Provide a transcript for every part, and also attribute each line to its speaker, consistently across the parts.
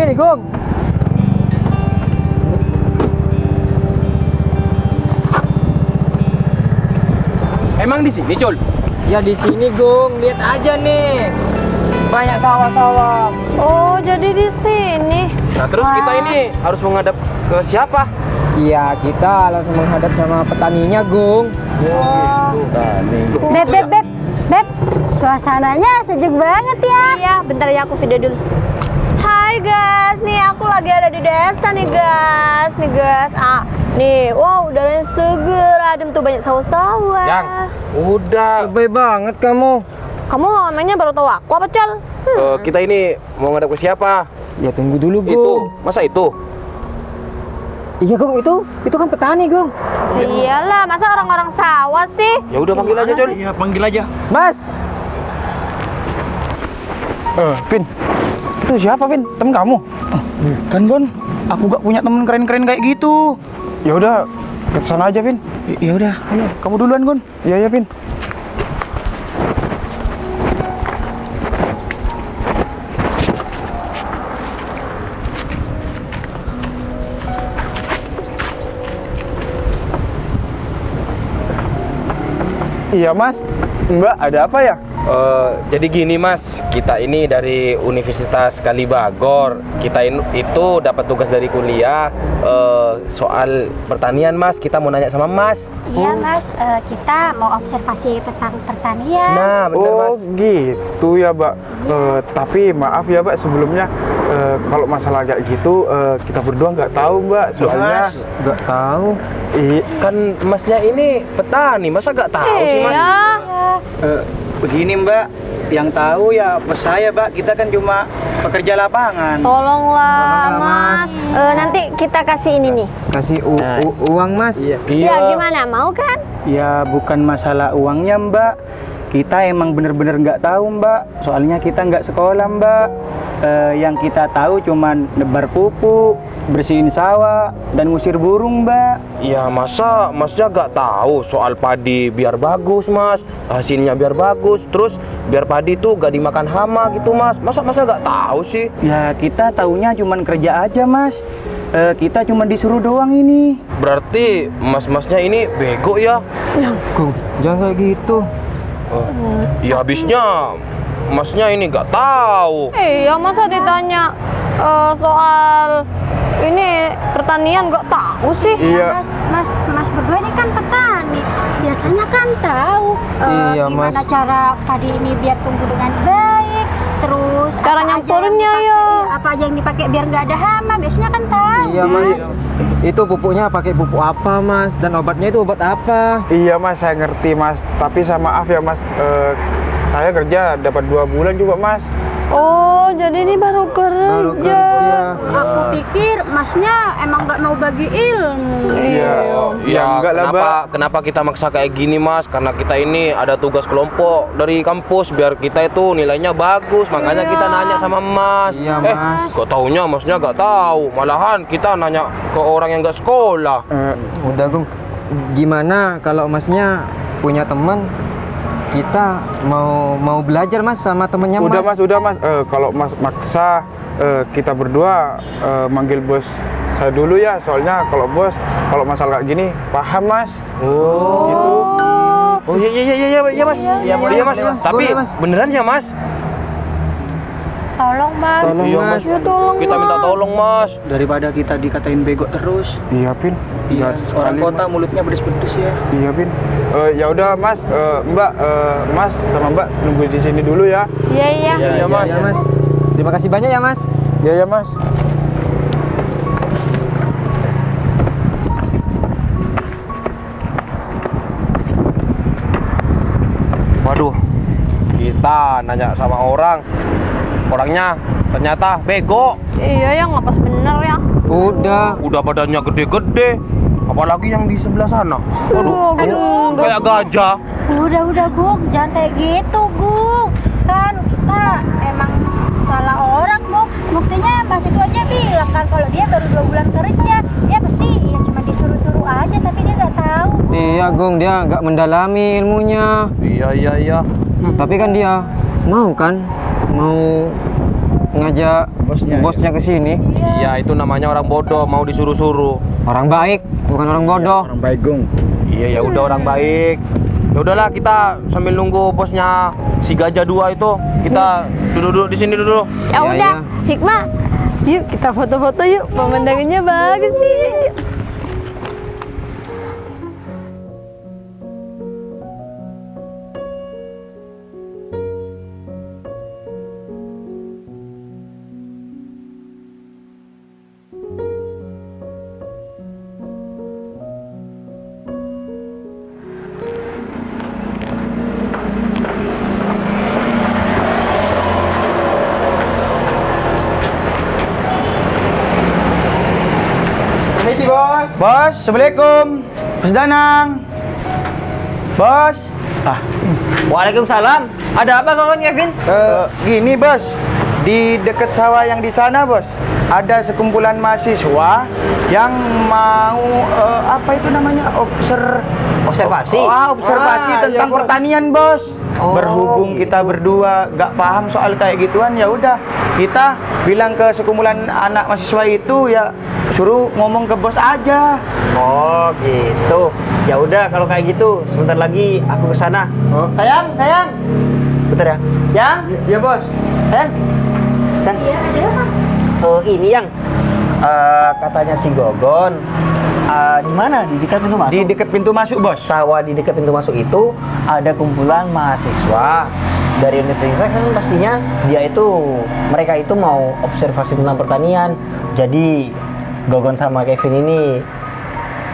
Speaker 1: sini, Gong.
Speaker 2: Emang di sini, Cul?
Speaker 1: Ya di sini, Gong. Lihat aja nih. Banyak sawah-sawah.
Speaker 3: Oh, jadi di sini.
Speaker 2: Nah, terus kita ini harus menghadap ke siapa?
Speaker 1: Iya, kita langsung menghadap sama petaninya, Gong.
Speaker 3: Beb, suasananya sejuk banget ya. Iya, bentar ya aku video dulu. Hai guys, nih aku lagi ada di desa nih guys. Nih, wow, udaranya seger, adem tuh, banyak sawah-sawah.
Speaker 2: Yang udah.
Speaker 1: Lebay banget kamu.
Speaker 3: Kamu emangnya baru tahu aku apa, Cal?
Speaker 2: Kita ini mau menghadap ke siapa?
Speaker 1: Ya tunggu dulu, Gong.
Speaker 2: Itu, masa itu?
Speaker 1: Iya, Gong, itu kan petani, Gong.
Speaker 3: Iyalah, masa orang-orang sawah sih?
Speaker 2: Ya udah panggil aja, Cul.
Speaker 4: Iya, panggil aja.
Speaker 1: Mas.
Speaker 4: Vin. Itu siapa, Vin? Temen kamu? Bukan, Gon. Aku gak punya temen keren-keren kayak gitu. Ya udah, ke sana aja, Vin. Ya udah, ayo. Kamu duluan, Gon. Iya, Vin. Iya, Mas. Mbak, ada apa ya?
Speaker 2: Jadi gini, Mas, kita ini dari Universitas Kalibagor. Kita itu dapat tugas dari kuliah soal pertanian, Mas. Kita mau nanya sama Mas.
Speaker 5: Iya Mas, kita mau observasi tentang pertanian.
Speaker 2: Nah, benar, Mas.
Speaker 4: Oh, gitu ya, Mbak. Tapi maaf ya, Mbak, sebelumnya kalau masalah kayak gitu kita berdua nggak tahu, Mbak. Soalnya
Speaker 1: Nggak tahu.
Speaker 2: Kan Masnya ini petani, masa nggak tahu sih, Mas?
Speaker 3: Iya.
Speaker 4: Begini, Mbak, yang tahu ya Mas saya, Mbak. Kita kan cuma pekerja lapangan.
Speaker 3: Tolonglah, Mas. Nanti kita kasih ini nih.
Speaker 1: Kasih uang, Mas.
Speaker 4: Iya.
Speaker 3: Ya, gimana? Mau kan?
Speaker 4: Ya bukan masalah uangnya, Mbak. Kita emang bener-bener nggak tahu, Mbak. Soalnya kita nggak sekolah, Mbak. Yang kita tahu cuman nebar pupuk, bersihin sawah, dan ngusir burung, Mbak.
Speaker 2: Ya masa Masnya nggak tahu soal padi biar bagus, Mas, hasilnya biar bagus, terus biar padi tuh gak dimakan hama gitu, Mas. Masa nggak tahu sih?
Speaker 4: Ya kita taunya cuman kerja aja, Mas. Kita cuman disuruh doang ini.
Speaker 2: Berarti Masnya ini bego ya?
Speaker 1: Gong, jangan kayak gitu.
Speaker 2: Ya habisnya Masnya ini nggak tahu.
Speaker 3: Iya, masa ditanya soal ini pertanian nggak tahu sih?
Speaker 4: Iya.
Speaker 5: Mas berdua ini kan petani, biasanya kan tahu
Speaker 1: Iya,
Speaker 5: gimana
Speaker 1: Mas.
Speaker 5: cara padi ini biar tumbuh dengan baik, terus
Speaker 3: Cara
Speaker 5: apa aja
Speaker 3: nyampurnya,
Speaker 5: yang dipakai-
Speaker 3: ya.
Speaker 5: apa aja yang dipakai biar nggak ada hama, biasanya kan tahu.
Speaker 1: Iya, Mas. Itu pupuknya pakai pupuk apa, Mas? Dan obatnya itu obat apa?
Speaker 4: Iya, Mas, saya ngerti, Mas. Tapi saya maaf ya, Mas. Saya kerja dapat 2 bulan juga, Mas.
Speaker 3: Oh, jadi ini baru
Speaker 1: Baru
Speaker 3: kerja.
Speaker 5: Aku pikir masnya emang nggak mau bagi ilmu.
Speaker 4: Iya.
Speaker 2: Ya
Speaker 4: enggak lah, Mbak.
Speaker 2: kenapa kita maksa kayak gini, Mas? Karena kita ini ada tugas kelompok dari kampus biar kita itu nilainya bagus, makanya kita nanya sama Mas.
Speaker 1: Iya, Mas.
Speaker 2: Kok taunya Masnya nggak tahu, malahan kita nanya ke orang yang nggak sekolah.
Speaker 1: Udah, Gong. Gimana kalau Masnya punya teman? Kita mau belajar, Mas, sama temennya,
Speaker 4: Udah,
Speaker 1: Mas.
Speaker 4: Mas, udah, Mas. Kalau Mas maksa, kita berdua manggil bos saya dulu ya. Soalnya kalau masalah kayak gini, paham, Mas.
Speaker 2: Oh.
Speaker 4: Gitu.
Speaker 2: Oh iya Mas. Iya Mas. Tapi
Speaker 1: Boleh, Mas.
Speaker 2: beneran ya, Mas?
Speaker 5: Tolong Mas.
Speaker 1: Tolong,
Speaker 2: Iya,
Speaker 1: Mas.
Speaker 3: Ya, tolong,
Speaker 2: Kita minta
Speaker 3: Mas.
Speaker 2: tolong, Mas.
Speaker 4: Daripada kita dikatain bego terus. Iya, Pin.
Speaker 6: Iya, orang kota mulutnya pedes-pedes ya.
Speaker 4: Iya, Pin. Ya udah, Mas. Mbak, Mas sama Mbak nunggu di sini dulu ya.
Speaker 3: Iya, iya.
Speaker 2: Iya, Mas.
Speaker 1: Ya, Mas. Terima kasih banyak ya, Mas.
Speaker 4: Iya, ya, Mas.
Speaker 2: Waduh, kita nanya sama orangnya ternyata bego.
Speaker 3: Iya, ya nggak pas bener ya.
Speaker 2: Udah badannya gede-gede, apalagi yang di sebelah sana. Waduh,
Speaker 3: Aduh,
Speaker 2: kayak gajah.
Speaker 5: Udah Gung, jangan kayak gitu Gung. Kan kita emang salah orang Gung. Buktinya pas itu aja bilang kan kalau dia baru 2 bulan kerja, dia pasti ya cuma disuruh-suruh aja tapi dia nggak tahu.
Speaker 1: Iya, Gong, dia nggak mendalami ilmunya.
Speaker 2: Iya.
Speaker 1: Tapi kan dia mau ngajak bosnya ke sini.
Speaker 2: Iya, itu namanya orang bodoh mau disuruh-suruh.
Speaker 1: Orang baik, bukan orang bodoh.
Speaker 6: Orang baik, Gung.
Speaker 2: Iya, ya udah orang baik. Ya udahlah, kita sambil nunggu bosnya si Gajah 2 itu, kita duduk di sini dulu.
Speaker 3: Ya
Speaker 1: Iya,
Speaker 3: udah,
Speaker 1: iya.
Speaker 3: Hikmah. Yuk kita foto-foto yuk. Pemandangannya bagus nih.
Speaker 4: Permisi bos. Bos, assalamualaikum. Bos Danang. Bos.
Speaker 7: Waalaikumsalam. Ada apa kawan Kevin?
Speaker 4: Gini bos, di dekat sawah yang di sana bos, ada sekumpulan mahasiswa yang mau apa itu namanya
Speaker 7: Observasi.
Speaker 4: observasi tentang pertanian bos. Berhubung kita berdua gak paham soal kayak gituan, ya udah kita bilang ke sekumpulan anak mahasiswa itu ya suruh ngomong ke bos aja.
Speaker 7: Oh gitu. Ya udah kalau kayak gitu, sebentar lagi aku ke sana. Sayang. Bentar ya. Yang?
Speaker 4: Ya bos.
Speaker 7: Sayang. Iya, ada apa? Ini yang katanya si Gogon. Di mana? Di dekat pintu masuk.
Speaker 4: Di dekat pintu masuk bos.
Speaker 7: Sawah di dekat pintu masuk itu ada kumpulan mahasiswa dari universitas, kan pastinya mereka itu mau observasi tentang pertanian. Jadi Gogon sama Kevin ini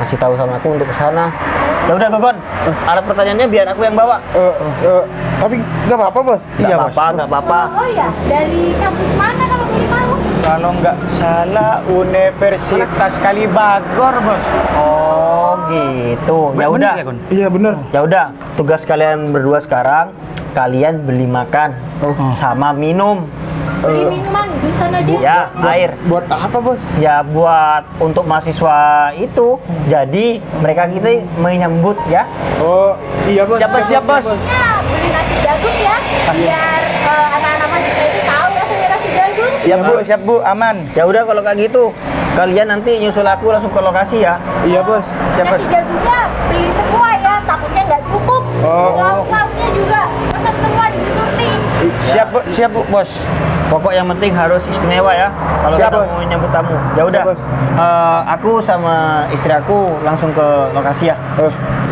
Speaker 7: ngasih tahu sama aku untuk ke sana. Ya udah Gogon, alat pertaniannya biar aku yang bawa.
Speaker 6: Tapi nggak apa-apa, bos.
Speaker 7: Iya, nggak apa-apa.
Speaker 5: Oh ya, dari kampus mana kalau boleh tahu?
Speaker 4: Kalau nggak salah Universitas Kalibagor bos.
Speaker 7: Oh gitu. Ya udah.
Speaker 6: Iya bener.
Speaker 7: Ya udah, tugas kalian berdua sekarang, kalian beli makan sama minum.
Speaker 5: Beli minuman di sana aja.
Speaker 7: Ya, air.
Speaker 6: Buat apa, bos?
Speaker 7: Ya buat untuk mahasiswa itu. Jadi mereka kita menyambut ya.
Speaker 6: Oh, iya bos.
Speaker 4: Siap bos.
Speaker 5: Ya, beli nasi jagung ya. Biar anak-anak mahasiswa itu tahu rasanya nasi jagung.
Speaker 4: Siap bu, aman.
Speaker 7: Ya udah kalau kayak gitu, kalian nanti nyusul aku langsung ke lokasi ya.
Speaker 6: Iya bos.
Speaker 4: Siap bos.
Speaker 5: Nasi jagungnya beli semua ya, takutnya nggak cukup. Lauk-lauknya juga pesan semua di Bisurti.
Speaker 4: Siap bu, bos.
Speaker 7: Pokok yang penting harus istimewa ya. Kalau
Speaker 4: Siap,
Speaker 7: kita
Speaker 4: Bos.
Speaker 7: mau nyambut tamu. Ya udah.
Speaker 6: Siap, Bos.
Speaker 7: Aku sama istri aku langsung ke lokasi ya.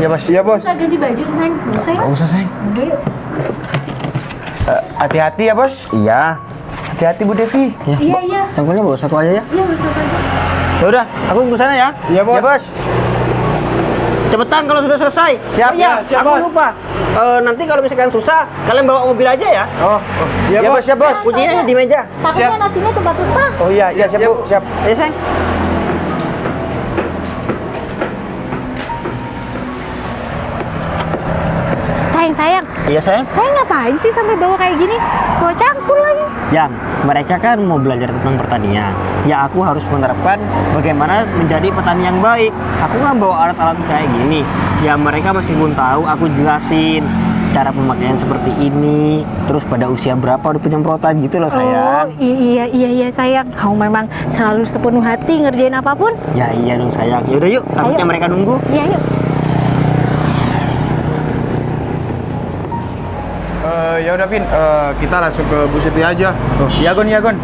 Speaker 4: Iya bos.
Speaker 6: Iya bos.
Speaker 5: Bisa ganti baju, Neng? Bisa ya?
Speaker 7: Nggak usah sayang.
Speaker 5: Udah yuk.
Speaker 4: Hati-hati ya bos.
Speaker 7: Iya.
Speaker 4: Hati-hati Bu Devi.
Speaker 5: Iya.
Speaker 7: Tangkulnya bawa satu aja ya.
Speaker 5: Iya, bisa aja.
Speaker 7: Ya udah, aku ke sana ya.
Speaker 6: Iya bos.
Speaker 4: Ya bos.
Speaker 7: Cepetan kalau sudah selesai.
Speaker 4: Siap,
Speaker 7: Oh, iya,
Speaker 4: siap,
Speaker 7: aku
Speaker 4: Bos.
Speaker 7: lupa. Nanti kalau misalkan susah, kalian bawa mobil aja ya.
Speaker 4: Iya bos, siap bos.
Speaker 7: Kuncinya di meja.
Speaker 5: Takutnya nasinya tumpah-tumpah.
Speaker 4: Oh iya, siap bu, siap.
Speaker 7: Ya sayang.
Speaker 3: Sayang.
Speaker 7: Iya sayang.
Speaker 3: Saya ngapain sih sampai bawa kayak gini? Bawa cangkul lagi.
Speaker 7: Yang mereka kan mau belajar tentang pertanian. Ya aku harus menerapkan bagaimana menjadi petani yang baik. Aku nggak bawa alat-alat kayak gini. Ya mereka meskipun tahu, aku jelasin cara pemakaian seperti ini. Terus pada usia berapa udah penyemprotan gitu loh sayang.
Speaker 3: Oh iya sayang. Kamu memang selalu sepenuh hati ngerjain apapun.
Speaker 7: Ya iya dong sayang. Yaudah yuk, takutnya
Speaker 3: Ayo.
Speaker 7: mereka nunggu.
Speaker 3: Iya yuk.
Speaker 6: Ya udah Vin, kita langsung ke Bu Siti aja.
Speaker 4: Iya Gon.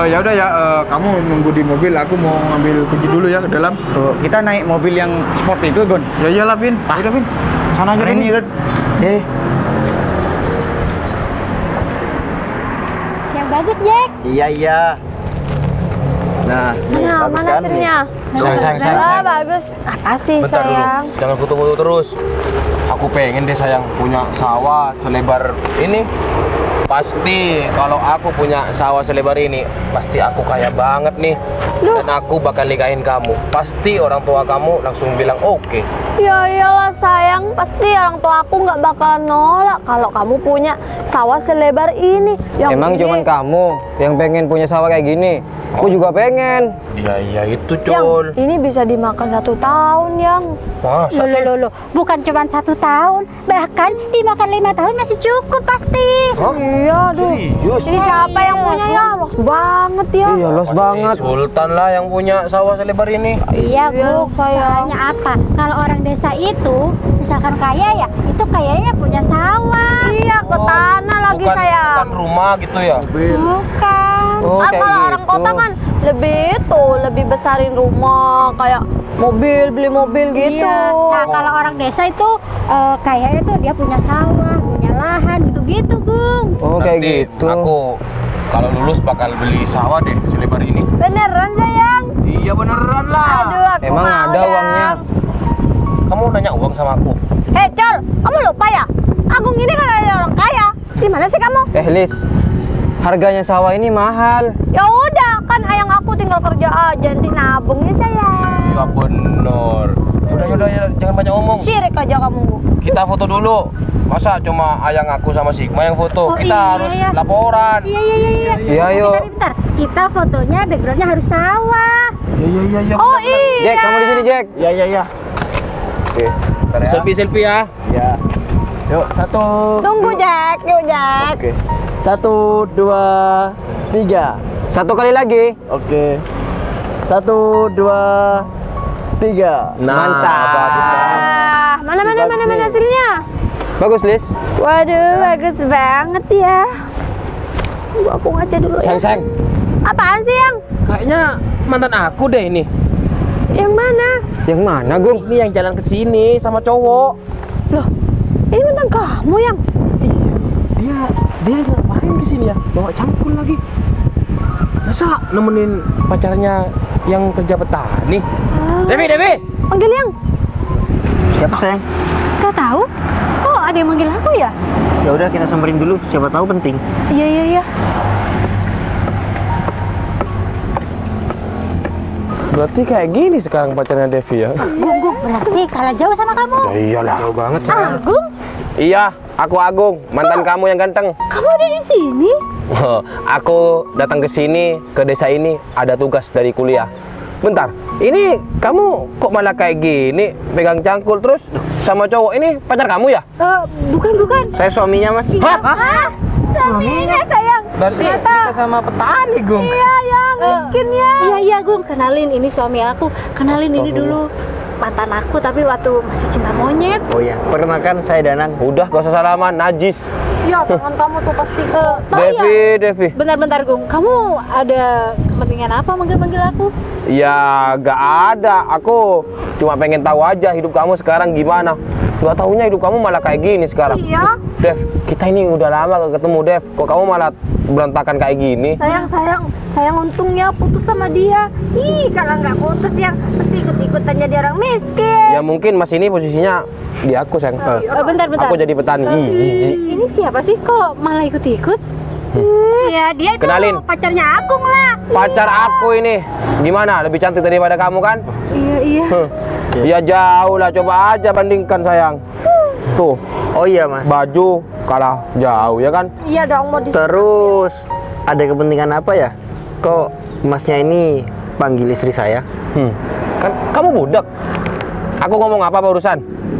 Speaker 6: Ya udah ya, kamu nunggu di mobil. Aku mau ngambil kunci dulu ya ke dalam.
Speaker 4: Kita naik mobil yang sport itu Gon.
Speaker 6: Ya iyalah Vin. Udah Vin.
Speaker 4: Sana aja
Speaker 6: Ini
Speaker 4: Gon.
Speaker 3: Yang bagus Jack.
Speaker 7: Iya. Nah,
Speaker 3: Mana SIM-nya?
Speaker 2: Sayang.
Speaker 3: Ah, bagus. Apa sih
Speaker 2: Bentar
Speaker 3: sayang?
Speaker 2: dulu, jangan foto-foto terus. Aku pengen deh sayang punya sawah selebar ini. Pasti kalau aku punya sawah selebar ini, pasti aku kaya banget nih. Dan aku bakal nikahin kamu. Pasti orang tua kamu langsung bilang oke.
Speaker 3: Ya iyalah sayang, pasti orang tua aku nggak bakal nolak kalau kamu punya sawah selebar ini.
Speaker 1: Emang cuman kamu yang pengen punya sawah kayak gini? Aku juga pengen.
Speaker 2: Iya itu
Speaker 3: Yang
Speaker 2: Cul.
Speaker 3: ini bisa dimakan 1 tahun yang.
Speaker 2: Masa sih?
Speaker 5: Loh, bukan cuma 1 tahun, bahkan dimakan 5 tahun masih cukup pasti.
Speaker 3: Iya, aduh.
Speaker 2: Serius?
Speaker 3: Ini siapa yang punya ya? Los banget ya.
Speaker 1: Iya, los
Speaker 2: Pasti
Speaker 1: banget.
Speaker 2: Sultan lah yang punya sawah selebar ini.
Speaker 5: Iya,
Speaker 3: Iya,
Speaker 5: Gung.
Speaker 3: sayang.
Speaker 5: Soalnya apa? Kalau orang desa itu, misalkan kaya ya, itu kayaknya punya sawah.
Speaker 3: Iya, ke tanah lagi
Speaker 2: bukan,
Speaker 3: sayang.
Speaker 2: bukan rumah gitu ya.
Speaker 5: Bukan.
Speaker 1: Oh,
Speaker 3: Kan
Speaker 1: kayak
Speaker 3: kalau orang
Speaker 1: gitu.
Speaker 3: kota kan lebih besarin rumah, kayak mobil, beli mobil gitu.
Speaker 5: Iya. Nah, kalau orang desa itu kayaknya tuh dia punya sawah, punya lahan, gitu-gitu, Gung.
Speaker 1: Oh, kayak
Speaker 2: Nanti
Speaker 1: gitu.
Speaker 2: Aku kalau lulus bakal beli sawah deh selebar ini.
Speaker 3: Beneran sayang?
Speaker 2: Iya beneran lah.
Speaker 3: Aduh, aku
Speaker 1: Emang
Speaker 3: mau
Speaker 1: ada
Speaker 3: dong.
Speaker 1: uangnya?
Speaker 2: Kamu nanya uang sama aku.
Speaker 3: Col, kamu lupa ya? Agung ini kan ada orang kaya. Di mana sih kamu?
Speaker 1: Lis, harganya sawah ini mahal.
Speaker 3: Ya udah, kan ayang aku tinggal kerja aja, nanti nabung ya sayang.
Speaker 2: Iya bener. Yaudah, jangan banyak omong.
Speaker 3: Syirik aja kamu.
Speaker 2: Kita foto dulu. Masa cuma ayang aku sama Sigma yang foto?
Speaker 5: Oh,
Speaker 2: Kita
Speaker 5: iya,
Speaker 2: harus
Speaker 5: iya.
Speaker 2: laporan.
Speaker 5: Iya.
Speaker 1: Iya, yuk.
Speaker 5: Bentar. Kita fotonya backgroundnya harus sawah.
Speaker 2: Iya.
Speaker 3: Oh iya.
Speaker 1: Jack, kamu di sini, Jack.
Speaker 4: Ya. Oke, bentar ya.
Speaker 2: Selfie ya.
Speaker 4: Ya. Yuk, 1.
Speaker 3: Tunggu Jack, yuk Jack.
Speaker 4: Oke. 1, 2, 3.
Speaker 1: Satu kali lagi.
Speaker 4: Oke. 1, 2, 3.
Speaker 1: Mantap.
Speaker 3: Ah, mana hasilnya?
Speaker 1: Bagus, Lis.
Speaker 3: Waduh, bagus banget ya. Aku ngaca dulu ya.
Speaker 2: Sayang.
Speaker 3: Apaan sih yang?
Speaker 2: Kayaknya mantan aku deh ini.
Speaker 3: Yang mana?
Speaker 1: Yang mana, Gung?
Speaker 2: Ini yang jalan ke sini sama cowok.
Speaker 3: Loh, ini mantan kamu yang?
Speaker 2: Dia ngapain ke sini ya? Bawa cangkul lagi. Masa nemenin pacarnya yang kerja petani? Devi.
Speaker 3: Panggil yang?
Speaker 7: Siapa sayang?
Speaker 3: Gak tahu. Oh, ada yang manggil aku ya?
Speaker 7: Ya udah kita samperin dulu, siapa tahu penting.
Speaker 3: Iya.
Speaker 2: Berarti kayak gini sekarang pacarnya Devi ya?
Speaker 5: Gung, berarti kalah jauh sama kamu.
Speaker 2: Ya iyalah. Jauh banget
Speaker 3: Agung,
Speaker 2: Iya, aku Agung, mantan kamu yang ganteng.
Speaker 3: kamu ada di sini?
Speaker 2: Aku datang ke sini, ke desa ini ada tugas dari kuliah. Bentar, ini kamu kok malah kayak gini, pegang cangkul terus sama cowok ini pacar kamu ya?
Speaker 3: Bukan.
Speaker 7: Saya suaminya, Mas.
Speaker 2: Hah?
Speaker 3: Suaminya sayang.
Speaker 1: Berarti kita sama petani, Gung.
Speaker 3: Iya, yang miskin ya.
Speaker 8: Iya Gung, kenalin ini suami aku. Kenalin ini dulu mantan aku tapi waktu masih cinta monyet.
Speaker 7: Oh iya, perkenalkan saya Danang.
Speaker 2: Udah, gak usah salaman, najis.
Speaker 3: Ya, tangan kamu tuh pasti ke.
Speaker 2: Devi.
Speaker 8: Bentar Gung, kamu ada kepentingan apa manggil-manggil aku?
Speaker 2: Ya, gak ada. Aku cuma pengen tahu aja hidup kamu sekarang gimana. Gak taunya hidup kamu malah kayak gini sekarang.
Speaker 3: Iya.
Speaker 2: Dev, kita ini udah lama gak ketemu, Dev. Kok kamu malah berantakan kayak gini?
Speaker 3: Sayang untungnya putus sama dia. Ih, kalau nggak putus yang pasti ikut-ikutan jadi orang miskin.
Speaker 2: Ya mungkin Mas ini posisinya di aku, sayang.
Speaker 8: Bentar.
Speaker 2: Aku jadi petani. Ih, jijik.
Speaker 8: Ini siapa sih kok malah ikut-ikut?
Speaker 3: Ya, dia itu
Speaker 2: Kenalin.
Speaker 3: pacarnya Agung lah.
Speaker 2: Pacar aku ini. Gimana? Lebih cantik daripada kamu kan?
Speaker 8: Iya.
Speaker 2: Ya jauh lah, coba aja bandingkan, sayang. Tuh,
Speaker 7: Oh iya, Mas.
Speaker 2: baju kalah jauh ya kan?
Speaker 3: Iya dong, mau di.
Speaker 7: Terus ada kepentingan apa ya? Kok Masnya ini panggil istri saya?
Speaker 2: Kan kamu budak. Aku ngomong apa barusan?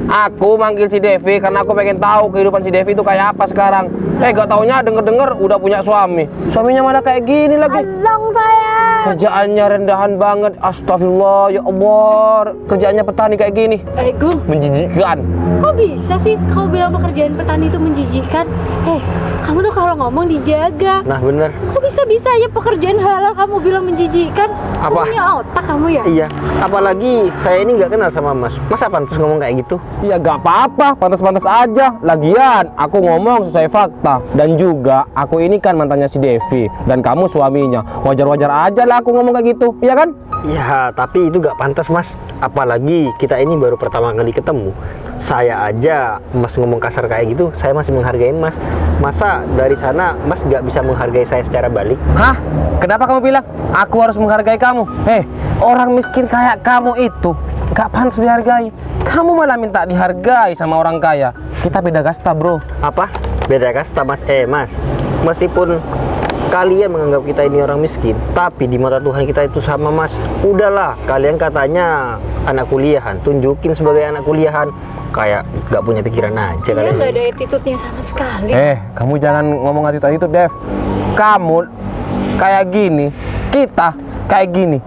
Speaker 2: Aku manggil si Devi karena aku pengen tahu kehidupan si Devi itu kayak apa sekarang. Gak taunya denger-denger udah punya suami. Suaminya malah kayak gini lagi.
Speaker 3: Azong sayang.
Speaker 2: Kerjaannya rendahan banget. Astagfirullah, ya Allah. Kerjaannya petani kayak gini.
Speaker 8: Gung,
Speaker 2: Menjijikkan.
Speaker 8: kok bisa sih kamu bilang pekerjaan petani itu menjijikan? Kamu tuh kalau ngomong dijaga.
Speaker 7: Nah, bener.
Speaker 8: Kok bisa ya pekerjaan halal kamu bilang menjijikan?
Speaker 7: Apa?
Speaker 8: Punya otak kamu ya?
Speaker 7: Iya, apalagi saya ini nggak kenal sama Mas. Masa pantas ngomong kayak gitu?
Speaker 2: Ya gak apa-apa, pantas-pantas aja. Lagian, aku ngomong sesuai fakta. Dan juga, aku ini kan mantannya si Devi. Dan kamu suaminya. Wajar-wajar aja lah aku ngomong kayak gitu, iya kan?
Speaker 7: Ya, tapi itu nggak pantas, Mas. Apalagi kita ini baru pertama kali ketemu. Saya aja, Mas ngomong kasar kayak gitu, saya masih menghargai Mas. Masa dari sana Mas nggak bisa menghargai saya secara balik?
Speaker 2: Hah? Kenapa kamu bilang aku harus menghargai kamu? Orang miskin kayak kamu itu gak pantas dihargai. Kamu malah minta dihargai sama orang kaya. Kita beda kasta, bro.
Speaker 7: Apa? Beda kasta, Mas? Mas, meskipun kalian menganggap kita ini orang miskin, tapi di mata Tuhan kita itu sama, Mas. Udahlah, kalian katanya anak kuliahan, tunjukin sebagai anak kuliahan. kayak nggak punya pikiran aja
Speaker 8: Dia
Speaker 7: kalian.
Speaker 8: nggak ada attitude-nya sama sekali.
Speaker 2: Kamu jangan ngomong attitude, Dev. Kamu kayak gini, kita kayak gini.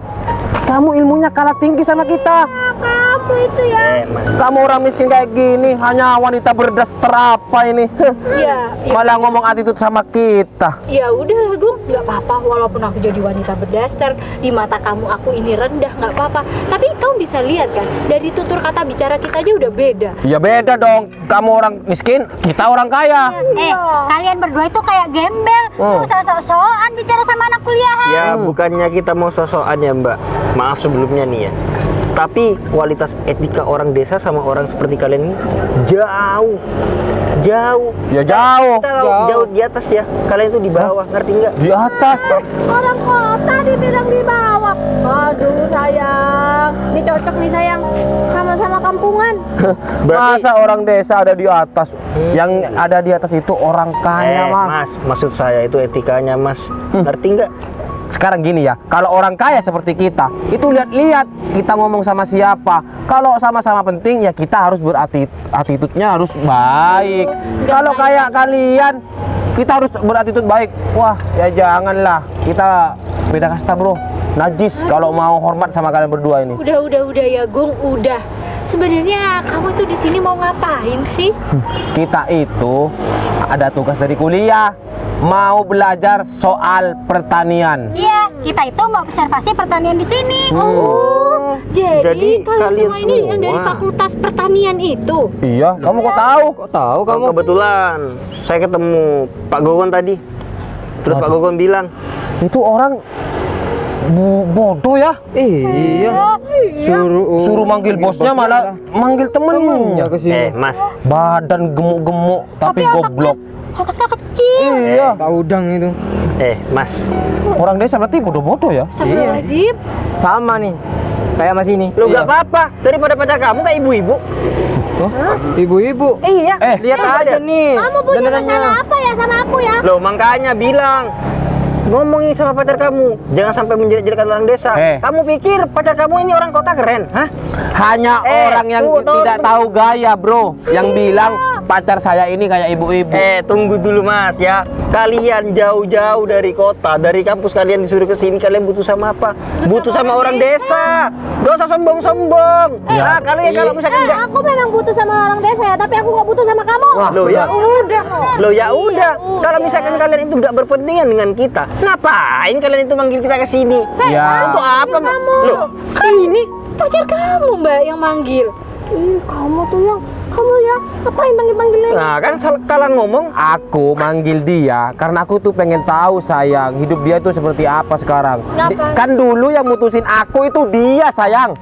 Speaker 2: Kamu ilmunya kalah tinggi sama kita.
Speaker 3: Kamu itu ya.
Speaker 7: Mas.
Speaker 2: Kamu orang miskin kayak gini, hanya wanita berdas terapa ini.
Speaker 8: Ya,
Speaker 2: Malah ngomong attitude sama kita.
Speaker 8: ya udahlah Gung, nggak apa-apa. Walaupun aku jadi wanita berdaster, di mata kamu aku ini rendah, nggak apa-apa. Tapi kamu bisa lihat kan, dari tutur kata bicara kita aja udah beda.
Speaker 2: Ya beda dong. Kamu orang miskin, kita orang kaya.
Speaker 5: Kalian berdua itu kayak gembel.
Speaker 2: Oh.
Speaker 5: Tuh sok-sokan bicara sama anak kuliahan.
Speaker 7: Ya bukannya kita mau sosokan ya Mbak. Maaf sebelumnya nih ya. Tapi kualitas etika orang desa sama orang seperti kalian ini jauh.
Speaker 2: Ya jauh.
Speaker 7: Kita jauh di atas ya. Kalian itu di bawah, ngerti nggak?
Speaker 2: Di atas.
Speaker 3: Orang kota dibilang di bawah. Aduh sayang, ini cocok nih sayang. Sama-sama kampungan.
Speaker 7: Berarti-
Speaker 2: Masa orang desa ada di atas? Yang ada di atas itu orang kaya, Mas.
Speaker 7: Mas, maksud saya itu etikanya Mas. Ngerti nggak?
Speaker 2: Sekarang gini ya, kalau orang kaya seperti kita, itu lihat-lihat kita ngomong sama siapa. Kalau sama-sama penting ya kita harus attitude-nya harus baik. Kalau kayak kalian, kita harus beratitude baik. Wah, ya janganlah. Kita beda kasta, Bro. Najis kalau mau hormat sama kalian berdua ini.
Speaker 8: Udah ya Gung, udah. Sebenarnya kamu tuh di sini mau ngapain sih?
Speaker 2: Kita itu ada tugas dari kuliah, mau belajar soal pertanian.
Speaker 5: Iya, kita itu mau observasi pertanian di sini.
Speaker 8: Jadi kalian
Speaker 7: kalian
Speaker 8: semua ini yang dari
Speaker 7: semua.
Speaker 8: Fakultas Pertanian itu.
Speaker 2: Iya, kamu kok tahu?
Speaker 1: Kok tahu kamu?
Speaker 7: Kebetulan saya ketemu Pak Gogon tadi. Terus Pak Gogon bilang,
Speaker 2: Itu orang bodoh ya.
Speaker 1: Iya.
Speaker 2: Suruh manggil bosnya malah manggil temennya.
Speaker 1: ke sini.
Speaker 7: Mas,
Speaker 2: Badan gemuk-gemuk tapi goblok.
Speaker 5: Otaknya kecil.
Speaker 2: Iya.
Speaker 1: Tahu udang itu.
Speaker 7: Mas,
Speaker 2: Orang desa berarti bodoh-bodoh ya.
Speaker 8: Astagfirullahaladzim.
Speaker 1: Sama nih. Kayak Mas ini.
Speaker 7: lu nggak apa-apa daripada pacar kamu kayak ibu-ibu.
Speaker 1: Ibu-ibu.
Speaker 7: Iya.
Speaker 1: Lihat aja nih.
Speaker 3: Kamu punya
Speaker 1: dandanannya.
Speaker 3: masalah apa ya sama aku ya?
Speaker 7: Loh makanya bilang ngomongin sama pacar kamu, jangan sampai menjelek-jelekan orang desa. Kamu pikir pacar kamu ini orang kota keren? Hah?
Speaker 2: Hanya orang yang tidak tahu gaya, Bro, yang bilang pacar saya ini kayak ibu-ibu.
Speaker 7: Tunggu dulu Mas ya. Kalian jauh-jauh dari kota, dari kampus kalian disuruh ke sini, kalian butuh sama apa? Butuh sama orang desa. Gak usah sombong-sombong. Nah, kalau misalkan enggak,
Speaker 3: Aku memang butuh sama orang desa ya, tapi aku nggak butuh sama kamu.
Speaker 7: Loh ya udah. Loh ya udah. Kalau misalkan kalian itu nggak berpentingan dengan kita, ngapain kalian itu manggil kita ke sini?
Speaker 2: Ya.
Speaker 7: Untuk apa? Loh,
Speaker 8: Ini pacar kamu Mbak yang manggil.
Speaker 3: Kamu tuh yang ngapain panggil-panggilnya?
Speaker 7: nah kan kalah ngomong.
Speaker 2: Aku manggil dia karena aku tuh pengen tahu sayang, hidup dia tuh seperti apa sekarang. Kan dulu yang mutusin aku itu dia sayang.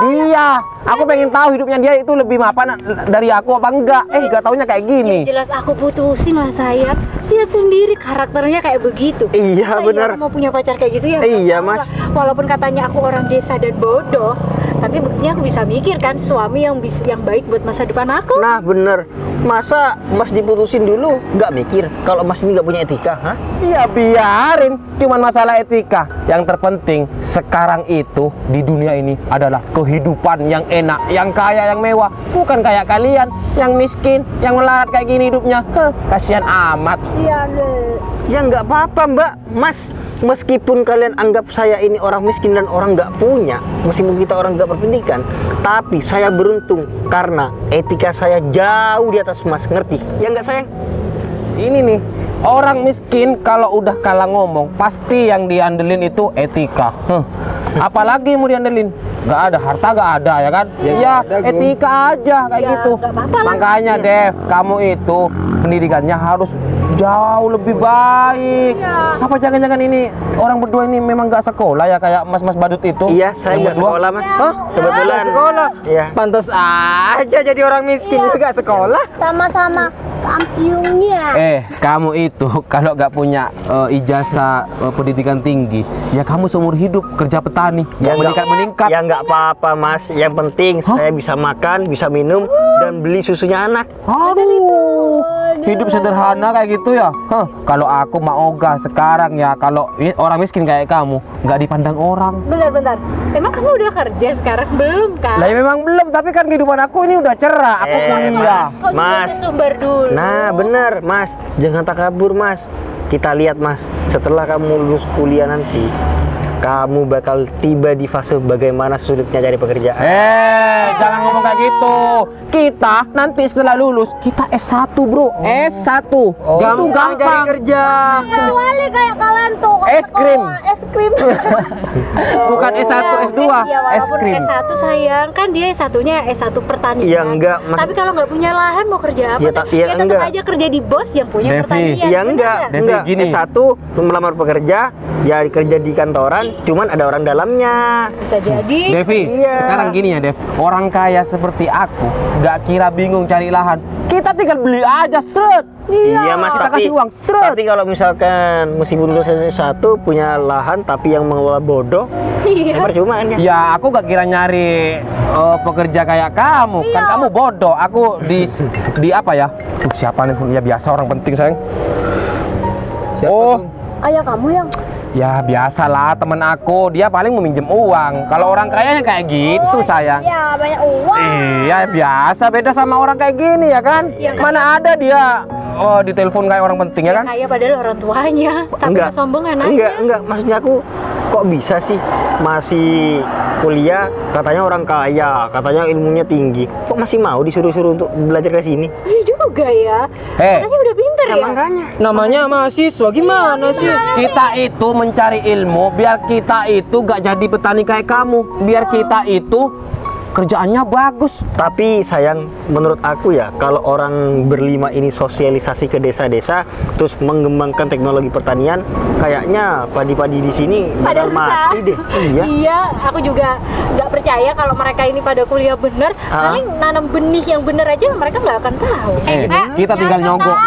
Speaker 2: Dia. Aku pengen tahu hidupnya dia itu lebih mapan dari aku apa enggak. Gak taunya kayak gini.
Speaker 8: Ya jelas aku putusin lah sayang. Lihat sendiri karakternya kayak begitu.
Speaker 7: Iya,
Speaker 8: Masa
Speaker 7: bener.
Speaker 8: aku mau punya pacar kayak gitu ya?
Speaker 7: Iya,
Speaker 8: nggak mau
Speaker 7: Mas.
Speaker 8: lah. Walaupun katanya aku orang desa dan bodoh, tapi buktinya aku bisa mikir kan suami yang baik buat masa depan aku.
Speaker 7: Nah bener. Masa Mas diputusin dulu nggak mikir kalau Mas ini nggak punya etika? Hah?
Speaker 2: Ya biarin, cuman masalah etika. Yang terpenting sekarang itu di dunia ini adalah kehidupan yang enak, yang kaya, yang mewah. Bukan kayak kalian yang miskin, yang melarat kayak gini hidupnya. Kasihan amat.
Speaker 3: Iya deh.
Speaker 7: Ya nggak apa-apa Mbak. Mas, meskipun kalian anggap saya ini orang miskin dan orang nggak punya, meskipun kita orang nggak berpendidikan, tapi saya beruntung karena etika saya jauh di atas Mas, ngerti? Ya nggak sayang?
Speaker 2: Ini nih, orang miskin kalau udah kalah ngomong pasti yang diandelin itu etika. Apalagi mau diandelin? Gak ada, harta gak ada ya kan? Ya, etika aja kayak
Speaker 8: Ya,
Speaker 2: gitu.
Speaker 8: nggak apa-apa lah.
Speaker 2: Makanya Dev, kamu itu pendidikannya harus jauh lebih baik. Apa jangan-jangan ini orang berdua ini memang gak sekolah ya kayak mas-mas badut itu?
Speaker 7: Iya, saya
Speaker 2: Yang
Speaker 7: nggak
Speaker 2: berdua?
Speaker 7: sekolah Mas. Kebetulan.
Speaker 1: Sekolah.
Speaker 7: Iya.
Speaker 1: Pantas aja jadi orang miskin juga sekolah.
Speaker 3: Sama-sama kampiungnya.
Speaker 2: Kamu itu kalau gak punya ijazah pendidikan tinggi, ya kamu seumur hidup kerja petani,
Speaker 7: Ya
Speaker 2: yang meningkat.
Speaker 7: Ya nggak apa-apa Mas. Yang penting saya bisa makan, bisa minum, dan beli susunya anak.
Speaker 2: Aduh, hidup sederhana kayak gitu ya. Kalau aku mah ogah sekarang ya, kalau orang miskin kayak kamu nggak dipandang orang.
Speaker 8: Bentar. Emang kamu udah kerja sekarang? Belum kan?
Speaker 2: Lah ya memang belum, tapi kan kehidupan aku ini udah cerah. Aku kuliah.
Speaker 8: Kok
Speaker 7: Mas.
Speaker 8: sumber dulu?
Speaker 7: Nah, bener, Mas. Jangan takabur, Mas. Kita lihat, Mas. Setelah kamu lulus kuliah nanti, kamu bakal tiba di fase bagaimana sulitnya cari pekerjaan.
Speaker 2: Jangan ngomong kayak gitu. Kita nanti setelah lulus, kita S1 bro. S1. Itu
Speaker 1: Gampang cari
Speaker 2: gampang.
Speaker 1: kerja.
Speaker 3: Kecuali kayak kalian tuh kalau
Speaker 2: Es krim.
Speaker 3: sekolah, es krim.
Speaker 2: Bukan S1, S2.
Speaker 8: Ya
Speaker 2: Es
Speaker 8: walaupun
Speaker 2: krim.
Speaker 8: S1 sayang, kan dia S1-nya S1 pertanian.
Speaker 7: Iya, enggak, Mas.
Speaker 8: Tapi kalau nggak punya lahan mau kerja apa
Speaker 7: Iya,
Speaker 8: sih?
Speaker 7: iya,
Speaker 8: Ya tetap
Speaker 7: enggak.
Speaker 8: aja kerja di bos yang punya
Speaker 2: Devi.
Speaker 8: pertanian.
Speaker 7: Iya,
Speaker 8: bener
Speaker 7: enggak.
Speaker 8: nggak?
Speaker 2: Devi,
Speaker 7: Enggak.
Speaker 2: gini.
Speaker 7: S1 melamar pekerja, ya kerja di kantoran, cuman ada orang dalamnya.
Speaker 8: Bisa jadi.
Speaker 2: Devi,
Speaker 7: Iya.
Speaker 2: sekarang gini ya Dev. Orang kaya seperti aku nggak kira bingung cari lahan. Kita tinggal beli aja, seret.
Speaker 7: Iya, Mas,
Speaker 2: Kita
Speaker 7: tapi
Speaker 2: kasih uang, seret.
Speaker 7: tapi kalau misalkan meskipun lulus S1 punya lahan tapi yang mengelola bodoh, ya percuma kan ya.
Speaker 2: Ya aku gak kira nyari pekerja kayak kamu. Kan kamu bodoh. Aku di apa ya? Siapa nih? Ya biasa orang penting sayang. Oh,
Speaker 3: Ayah kamu yang
Speaker 2: ya biasalah temen aku. Dia paling meminjam uang. Kalau orang kayanya kayak gitu sayang.
Speaker 3: ya banyak uang.
Speaker 2: Iya biasa, beda sama orang kayak gini ya kan? Mana ada dia ditelepon kayak orang penting ya kan?
Speaker 8: Kaya padahal orang tuanya. Tapi
Speaker 7: Enggak.
Speaker 8: kesombongan aja.
Speaker 7: Enggak. Maksudnya aku kok bisa sih masih kuliah katanya orang kaya, katanya ilmunya tinggi. Kok masih mau disuruh-suruh untuk belajar ke sini?
Speaker 8: Iya juga ya. Katanya udah pinter ya.
Speaker 7: Makanya.
Speaker 1: Namanya mahasiswa gimana sih?
Speaker 2: Kita itu mencari ilmu biar kita itu gak jadi petani kayak kamu. Biar kita itu kerjaannya bagus.
Speaker 7: Tapi sayang, menurut aku ya, kalau orang berlima ini sosialisasi ke desa-desa, terus mengembangkan teknologi pertanian, kayaknya padi-padi di sini
Speaker 8: Pada
Speaker 7: bakal mati deh. Iya.
Speaker 8: Iya, aku juga nggak percaya kalau mereka ini pada kuliah bener. Paling nanam benih yang bener aja mereka nggak akan tahu.
Speaker 2: Kita tinggal nyogok.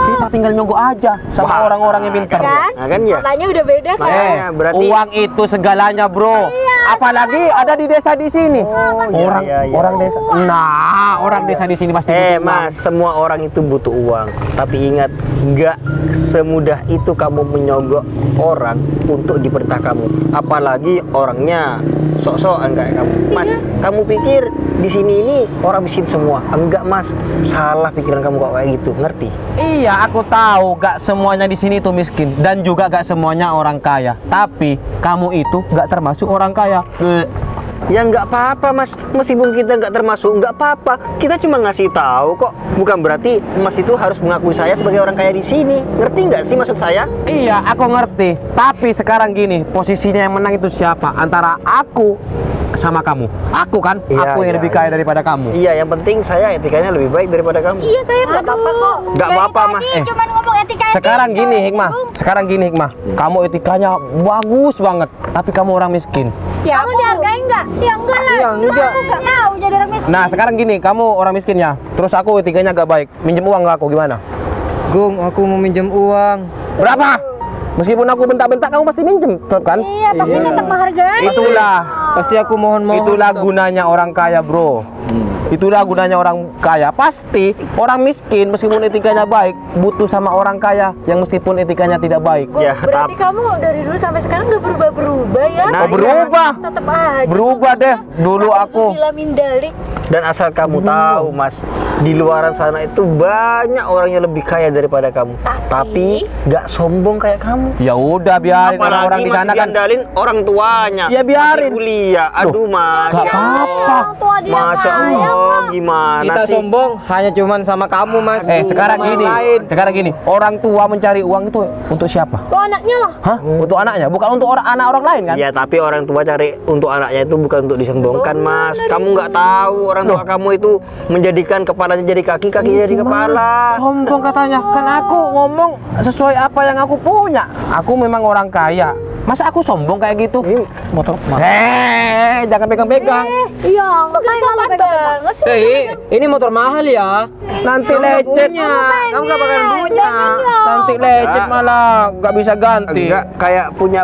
Speaker 2: Kita tinggal nyogok aja sama
Speaker 7: Wah,
Speaker 2: orang-orang yang pintar.
Speaker 8: Kan?
Speaker 7: Nah, kan ya?
Speaker 8: Matanya udah beda kan?
Speaker 7: Makanya berarti
Speaker 2: Uang itu segalanya, bro. Apalagi ada di desa di sini. Orang
Speaker 7: iya.
Speaker 2: orang desa. Nah, orang desa di sini pasti butuh uang.
Speaker 7: Mas, semua orang itu butuh uang. Tapi ingat, nggak semudah itu kamu menyogok orang untuk diperintah kamu. Apalagi orangnya sok-sokan kayak kamu. Mas, kamu pikir di sini ini orang miskin semua? Enggak, Mas. Salah pikiran kamu kok kayak gitu. Ngerti?
Speaker 2: Iya, aku tahu gak semuanya di sini tuh miskin dan juga gak semuanya orang kaya. Tapi kamu itu gak termasuk orang kaya.
Speaker 7: Ya nggak apa-apa, Mas. Meskipun kita nggak termasuk, nggak apa-apa. Kita cuma ngasih tahu kok. Bukan berarti Mas itu harus mengakui saya sebagai orang kaya di sini. Ngerti nggak sih maksud saya?
Speaker 2: Iya, aku ngerti. Tapi sekarang gini, posisinya yang menang itu siapa? Antara aku sama kamu. Aku kan,
Speaker 7: Iya,
Speaker 2: aku yang
Speaker 7: iya,
Speaker 2: lebih kaya daripada kamu.
Speaker 7: Iya, yang penting saya etikanya lebih baik daripada kamu.
Speaker 8: Iya, saya nggak apa-apa kok.
Speaker 7: Nggak apa-apa, Mas.
Speaker 5: Cuman ngomong etika
Speaker 2: Sekarang gini, Hikmah. Sekarang gini, Hikmah. Kamu etikanya bagus banget, tapi kamu orang miskin.
Speaker 3: Ya, kamu dihargain nggak?
Speaker 5: Ya enggak lah.
Speaker 1: Ya, enggak.
Speaker 5: Aku nggak mau jadi orang miskin.
Speaker 2: Nah, sekarang gini, kamu orang miskin ya. Terus aku etikanya gak baik. Minjem uang ke aku gimana?
Speaker 1: Gung, aku mau minjem uang.
Speaker 2: Berapa? Meskipun aku bentak-bentak, kamu pasti minjem, tetap kan?
Speaker 5: Iya, pasti tetap menghargai.
Speaker 2: Itulah,
Speaker 1: Pasti aku mohon.
Speaker 2: itulah gunanya orang kaya, bro. Itulah gunanya orang kaya. Pasti orang miskin meskipun etikanya baik butuh sama orang kaya yang meskipun etikanya tidak baik.
Speaker 8: Gung,
Speaker 7: Ya,
Speaker 8: berarti kamu dari dulu sampai sekarang nggak berubah-berubah ya?
Speaker 7: Nah,
Speaker 2: Oh, berubah.
Speaker 8: Tetap aja.
Speaker 2: Berubah deh. Dulu aku.
Speaker 8: Min dalik.
Speaker 7: Dan asal kamu tahu, Mas, di luaran sana itu banyak orang yang lebih kaya daripada kamu. Tapi nggak sombong kayak kamu.
Speaker 2: Ya udah biarin orang-orang di sana
Speaker 7: masih
Speaker 2: kan.
Speaker 7: diandalin orang tuanya.
Speaker 2: Ya, biarin.
Speaker 7: Masih kuliah. Aduh, Mas.
Speaker 2: Gak apa-apa.
Speaker 3: tua dia
Speaker 7: Masya Allah, gimana
Speaker 1: Kita
Speaker 7: sih?
Speaker 1: sombong hanya cuman sama kamu, Mas.
Speaker 2: Sekarang
Speaker 1: Sama yang
Speaker 2: gini.
Speaker 1: lain.
Speaker 2: Sekarang gini. Orang tua mencari uang itu untuk siapa?
Speaker 3: Tuh anaknya lah.
Speaker 2: Hah? Untuk anaknya, bukan untuk anak orang lain kan?
Speaker 7: Ya, tapi orang tua cari untuk anaknya itu bukan untuk disombongkan, Mas. Kamu nggak tahu orang tua kamu itu menjadikan kepalanya jadi kaki, kakinya jadi kepala.
Speaker 2: Sombong katanya. Kan aku ngomong sesuai apa yang aku punya. Aku memang orang kaya. Masa aku sombong kayak gitu?
Speaker 7: Motor
Speaker 2: Jangan pegang-pegang.
Speaker 3: Iya, makanya mama pegang.
Speaker 8: Banget sih.
Speaker 1: Ini motor mahal ya.
Speaker 2: Nanti
Speaker 1: Kamu nggak
Speaker 2: lecet.
Speaker 1: punya. Kamu gak bakal punya.
Speaker 2: Nanti lecet malah nggak bisa ganti.
Speaker 7: enggak kayak punya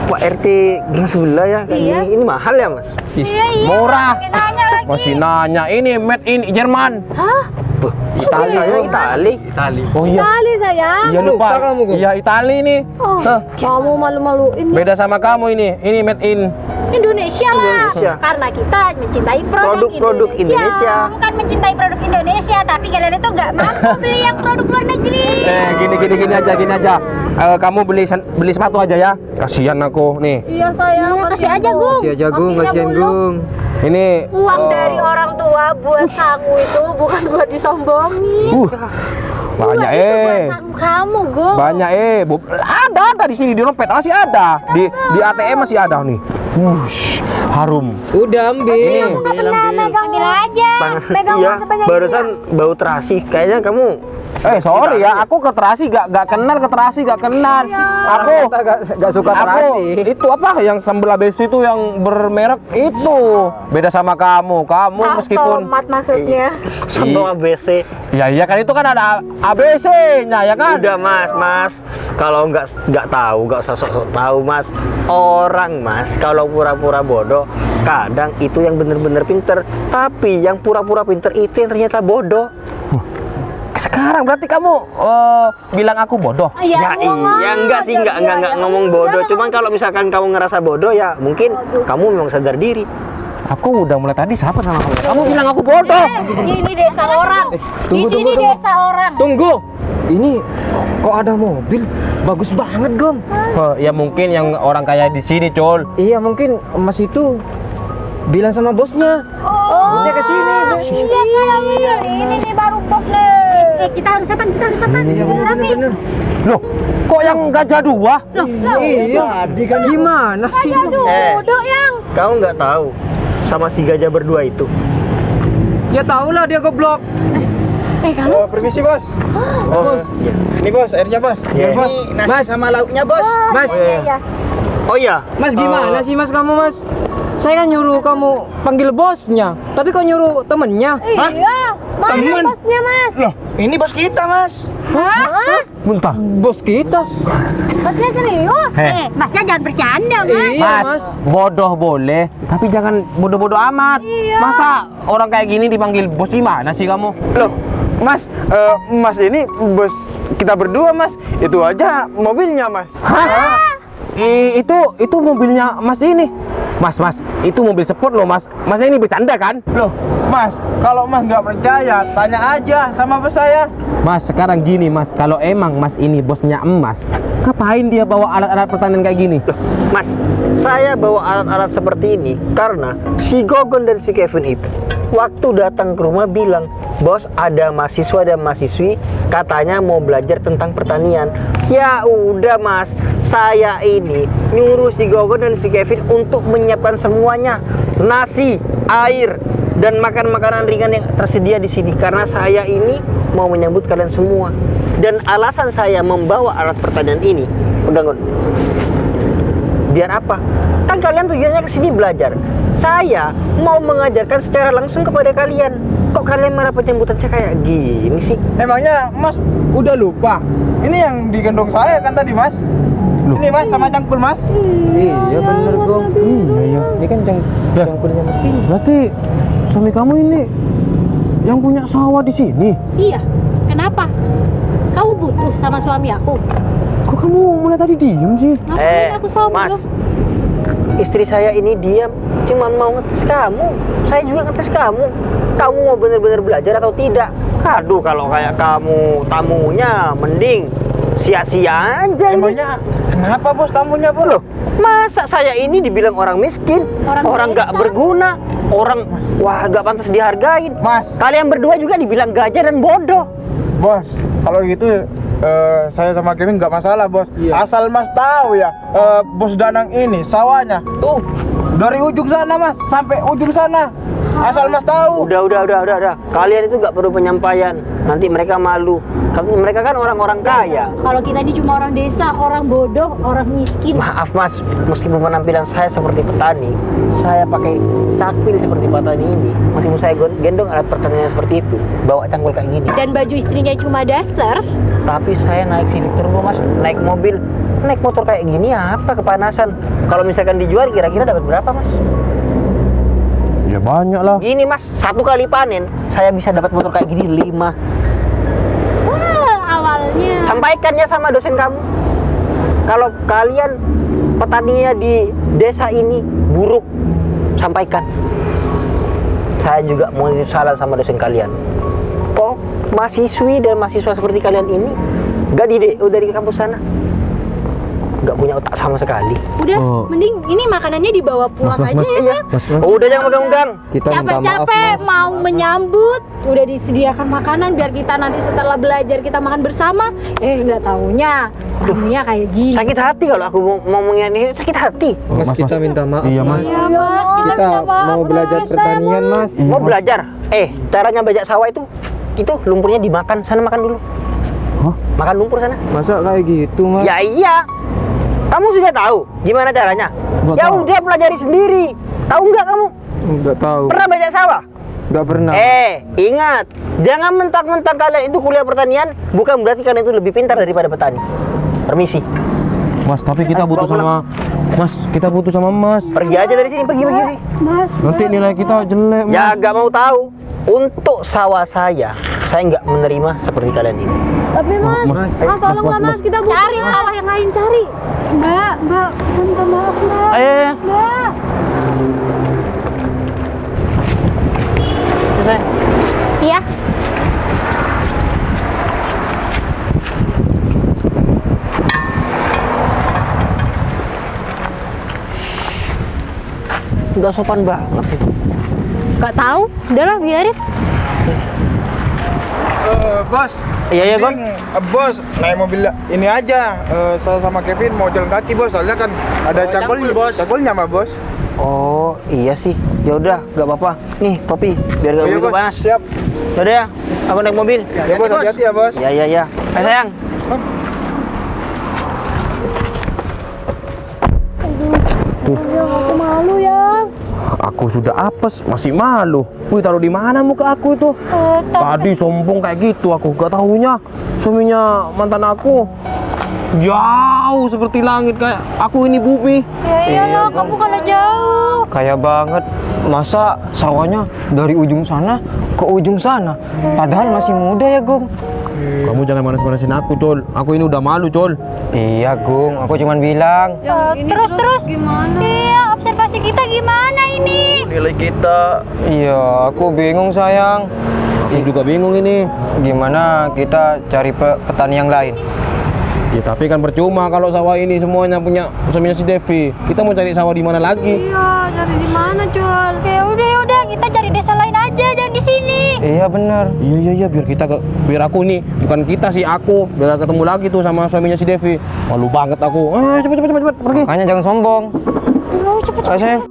Speaker 7: Pak RT gang sebelah ya kayak
Speaker 3: Iya.
Speaker 7: ini mahal ya Mas?
Speaker 3: Iya.
Speaker 2: Murah.
Speaker 3: Nanya lagi.
Speaker 2: Masih nanya, ini made in Jerman.
Speaker 3: Hah?
Speaker 7: Itali saya Itali.
Speaker 2: Oh iya.
Speaker 3: Kali sayang.
Speaker 2: Iya lupa.
Speaker 1: Lupa kamu, Gum.
Speaker 2: Iya Itali nih.
Speaker 3: Oh,
Speaker 2: Hah.
Speaker 3: kamu malu-maluin.
Speaker 2: Beda sama kamu ini. Ini made in.
Speaker 3: Indonesia lah.
Speaker 7: Indonesia.
Speaker 3: Karena kita mencintai
Speaker 7: Produk-produk Indonesia.
Speaker 5: Bukan mencintai produk Indonesia, tapi kalian itu nggak mampu beli yang produk luar negeri.
Speaker 2: Gini aja. Kamu beli sepatu aja ya. Kasihan aku nih.
Speaker 3: Iya sayang,
Speaker 5: Kasih aja, Gung.
Speaker 1: Si aja Gung,
Speaker 5: Kakinya
Speaker 1: kasihan
Speaker 5: buluk.
Speaker 1: Gung.
Speaker 2: Ini
Speaker 3: Uang dari orang tua buat kamu itu bukan buat disombongin.
Speaker 2: banyak
Speaker 3: Buat kamu, Gung.
Speaker 2: Banyak ada di sini di dompet masih ada. Di ATM masih ada nih. Harum.
Speaker 1: Udah ambil.
Speaker 2: Ini.
Speaker 5: Ambil aja. Pegang
Speaker 7: Iya,
Speaker 5: uang sebanyak
Speaker 7: barusan bau terasi. Kayaknya kamu
Speaker 2: Sorry ya, aku ke terasi gak kenal ke terasi gak kenal. Aku
Speaker 1: Gak suka terasi.
Speaker 2: itu apa yang sambal ABC itu yang bermerek itu beda sama kamu. Kamu meskipun
Speaker 3: tomat maksudnya.
Speaker 7: sambal ABC.
Speaker 2: ya iya kan itu kan ada ABC-nya ya kan.
Speaker 7: Udah Mas, kalau nggak tahu, nggak usah sok tahu Mas. Orang Mas, kalau pura-pura bodoh, kadang itu yang bener-bener pinter. Tapi yang pura-pura pinter itu yang ternyata bodoh.
Speaker 2: Sekarang berarti kamu bilang aku bodoh.
Speaker 7: Ya iya, enggak sih, enggak ngomong bodoh. Cuman kalau misalkan kamu ngerasa bodoh ya mungkin kamu memang sadar diri.
Speaker 2: Aku udah mulai tadi siapa sama kamu. Kamu bilang aku bodoh.
Speaker 3: Ini desa orang. Di sini desa orang.
Speaker 1: Tunggu. Ini kok ada mobil? Bagus banget, Gom.
Speaker 2: Ya mungkin yang orang kaya di sini, Col.
Speaker 1: Iya, mungkin Mas itu bilang sama bosnya. Dia ke sini.
Speaker 5: Iya, ini nih baru bos nih. Kita harus apa?
Speaker 1: Iya, bener.
Speaker 2: Loh, kok yang gajah dua?
Speaker 1: Iya. Gimana sih?
Speaker 3: Bodoh yang.
Speaker 7: Kamu nggak tahu sama si gajah berdua itu.
Speaker 1: Ya tau lah dia goblok.
Speaker 6: Oh, permisi bos.
Speaker 7: Oh,
Speaker 6: Ini bos, airnya bos.
Speaker 7: Iya.
Speaker 6: Bos, nasi
Speaker 1: Mas.
Speaker 6: sama lauknya bos.
Speaker 1: Mas,
Speaker 7: oh iya.
Speaker 1: Mas gimana sih Mas kamu Mas? Saya kan nyuruh kamu panggil bosnya, tapi kok nyuruh temennya?
Speaker 3: Iya. Mana
Speaker 6: Temen.
Speaker 3: bosnya, Mas?
Speaker 6: Loh, ini bos kita mas.
Speaker 3: Hah?
Speaker 2: Bentar.
Speaker 1: Bos kita.
Speaker 3: Bosnya serius?
Speaker 5: Masnya jangan bercanda, Mas.
Speaker 1: Iya,
Speaker 2: Mas, bodoh boleh, tapi jangan bodoh-bodoh amat. Masa orang kayak gini dipanggil bos gimana sih kamu?
Speaker 6: Loh, mas, mas ini bos kita berdua mas. Itu aja mobilnya mas.
Speaker 2: Hah? Itu mobilnya Mas ini. Mas, itu mobil sport loh Mas. Mas ini bercanda kan?
Speaker 6: Loh, mas, kalau mas nggak percaya, tanya aja sama bos saya.
Speaker 2: Mas, sekarang gini Mas, kalau emang Mas ini bosnya emas, ngapain dia bawa alat-alat pertanian kayak gini?
Speaker 7: Mas, saya bawa alat-alat seperti ini karena si Gogon dan si Kevin itu waktu datang ke rumah bilang, bos ada mahasiswa dan mahasiswi katanya mau belajar tentang pertanian. Ya udah Mas, saya ini nyuruh si Gogon dan si Kevin untuk menyiapkan semuanya, nasi, air, dan makanan ringan yang tersedia di sini karena saya ini mau menyambut kalian semua. Dan alasan saya membawa alat pertanian ini, pegang Gon. Biar apa? Kan kalian tujuannya ke sini belajar. Saya mau mengajarkan secara langsung kepada kalian. Kok kalian marah penyambutannya kayak gini sih?
Speaker 6: Emangnya mas udah lupa? Ini yang digendong saya kan tadi mas. Ini mas sama cangkul mas.
Speaker 1: Iya bener Gom. Iya. Ini kan cangkulnya mesin.
Speaker 2: Berarti suami kamu ini yang punya sawah di sini.
Speaker 8: Iya. Kenapa? Kamu butuh sama suami aku?
Speaker 2: Kok kamu mulai tadi diem sih?
Speaker 8: Ngapain aku sombong?
Speaker 7: Mas, istri saya ini diam, cuman mau ngetes kamu. Saya juga ngetes kamu. Kamu mau benar-benar belajar atau tidak? Aduh, kalau kayak kamu tamunya, mending sia-sia aja ini.
Speaker 6: Emangnya kenapa bos tamunya bos?
Speaker 7: Loh, masa saya ini dibilang orang miskin, orang nggak berguna, orang wah nggak pantas dihargain.
Speaker 6: Mas,
Speaker 7: Kalian berdua juga dibilang gajah dan bodoh.
Speaker 6: bos, kalau gitu saya sama Kevin nggak masalah bos. Asal mas tahu ya, bos Danang ini sawahnya tuh dari ujung sana mas sampai ujung sana Asal Mas tahu.
Speaker 7: Udah. Kalian itu nggak perlu penyampaian. Nanti mereka malu. Mereka kan orang-orang kaya.
Speaker 8: Kalau kita ini cuma orang desa, orang bodoh, orang miskin.
Speaker 7: Maaf Mas, meskipun penampilan saya seperti petani, saya pakai cakpil seperti petani ini, meskipun saya gendong alat pertanian seperti itu, bawa cangkul kayak gini.
Speaker 8: Dan baju istrinya cuma daster.
Speaker 7: Tapi saya naik Civic Turbo Mas, naik mobil, naik motor kayak gini apa kepanasan. Kalau misalkan dijual kira-kira dapat berapa Mas?
Speaker 2: Ya banyak lah.
Speaker 7: Gini Mas, satu kali panen saya bisa dapat motor kayak gini 5.
Speaker 8: Awalnya.
Speaker 7: Sampaikan ya sama dosen kamu. Kalau kalian petaninya di desa ini buruk, sampaikan. Saya juga mau nitip salam sama dosen kalian. Kok mahasiswi dan mahasiswa seperti kalian ini gak di DO dari kampus sana, gak punya otak sama sekali.
Speaker 8: Udah, mending ini makanannya dibawa pulang aja ya.
Speaker 1: Mas.
Speaker 7: Udah jangan megang-megang.
Speaker 1: Kita minta maaf,
Speaker 8: Capek-capek
Speaker 1: Mas.
Speaker 8: mau menyambut, udah disediakan makanan biar kita nanti setelah belajar kita makan bersama. Nggak taunya dunia kayak gini.
Speaker 7: Sakit hati kalau aku mau ngomongin ini, sakit hati.
Speaker 1: Mas, kita minta maaf.
Speaker 2: Iya, Mas.
Speaker 8: Iya Mas, kita
Speaker 1: Kita
Speaker 8: minta maaf.
Speaker 1: mau belajar pertanian, Mas.
Speaker 7: Mau belajar? Caranya bajak sawah itu lumpurnya dimakan. Sana makan dulu.
Speaker 1: Hah?
Speaker 7: Makan lumpur sana.
Speaker 1: Masa kayak gitu, Mas?
Speaker 7: Ya iya. Kamu sudah tahu gimana caranya?
Speaker 1: Nggak
Speaker 7: Ya
Speaker 1: tahu.
Speaker 7: udah pelajari sendiri. Tahu nggak kamu?
Speaker 1: Nggak tahu.
Speaker 7: Pernah bajak sawah?
Speaker 1: Nggak pernah.
Speaker 7: Ingat, jangan mentang-mentang kalian itu kuliah pertanian, bukan berarti kalian itu lebih pintar daripada petani. Permisi.
Speaker 2: Mas, tapi kita butuh
Speaker 7: bawa
Speaker 2: sama Mas, kita butuh sama Mas.
Speaker 7: Pergi aja dari sini, pergi.
Speaker 2: Nanti nilai kita jelek, Mas.
Speaker 7: Ya nggak mau tahu. Untuk sawah saya nggak menerima seperti kalian ini.
Speaker 3: Tapi Mas, tolonglah Mas, kita butuh.
Speaker 8: Cari sawah yang lain, cari.
Speaker 3: Mbak, minta maaf Mbak.
Speaker 7: Ayo.
Speaker 3: Mbak.
Speaker 7: Selesai.
Speaker 3: Iya.
Speaker 7: Nggak sopan banget.
Speaker 3: Gak tahu, udahlah biarin.
Speaker 6: Bos.
Speaker 7: Iya, Gon.
Speaker 6: mending, bos, naik mobil ini aja. Saya sama Kevin mau jalan kaki, bos. Soalnya kan ada cangkulnya mah, bos.
Speaker 7: Oh iya sih, ya udah nggak apa-apa. Nih topi, biar nggak
Speaker 6: Iya,
Speaker 7: begitu
Speaker 6: bos.
Speaker 7: panas.
Speaker 6: Siap.
Speaker 7: Yaudah ya, aku naik mobil.
Speaker 6: Ya, bos, hati-hati ya, bos.
Speaker 7: Ya. Ayo sayang.
Speaker 3: Aku malu ya.
Speaker 2: Aku sudah apes, masih malu. Wih, taruh di mana muka aku itu? Tadi sombong kayak gitu, aku gak tahunya suaminya mantan aku jauh seperti langit, kayak aku ini bumi.
Speaker 3: Ya iyalah, kamu kalah jauh.
Speaker 1: Kayak banget. Masa sawahnya dari ujung sana ke ujung sana? Padahal masih muda ya, Gung.
Speaker 2: Kamu jangan manas-manasin aku, Col. Aku ini udah malu, Col.
Speaker 1: Iya, Gung. Aku cuma bilang.
Speaker 3: Terus gimana? Iya, observasi kita gimana ini?
Speaker 7: Nilai kita.
Speaker 1: Iya, aku bingung, sayang.
Speaker 2: Aku juga bingung ini.
Speaker 1: Gimana kita cari petani yang lain?
Speaker 2: Ya tapi kan percuma kalau sawah ini semuanya punya suaminya si Devi. Kita mau cari sawah di mana lagi?
Speaker 3: Iya, cari di mana, Col? Ya udah, kita cari desa lain aja, jangan di sini.
Speaker 1: Iya, benar.
Speaker 2: Iya, biar aku nih, bukan kita sih, aku biar ketemu lagi tuh sama suaminya si Devi. Malu banget aku. Cepet pergi.
Speaker 1: Makanya jangan sombong. Ayo, sayang.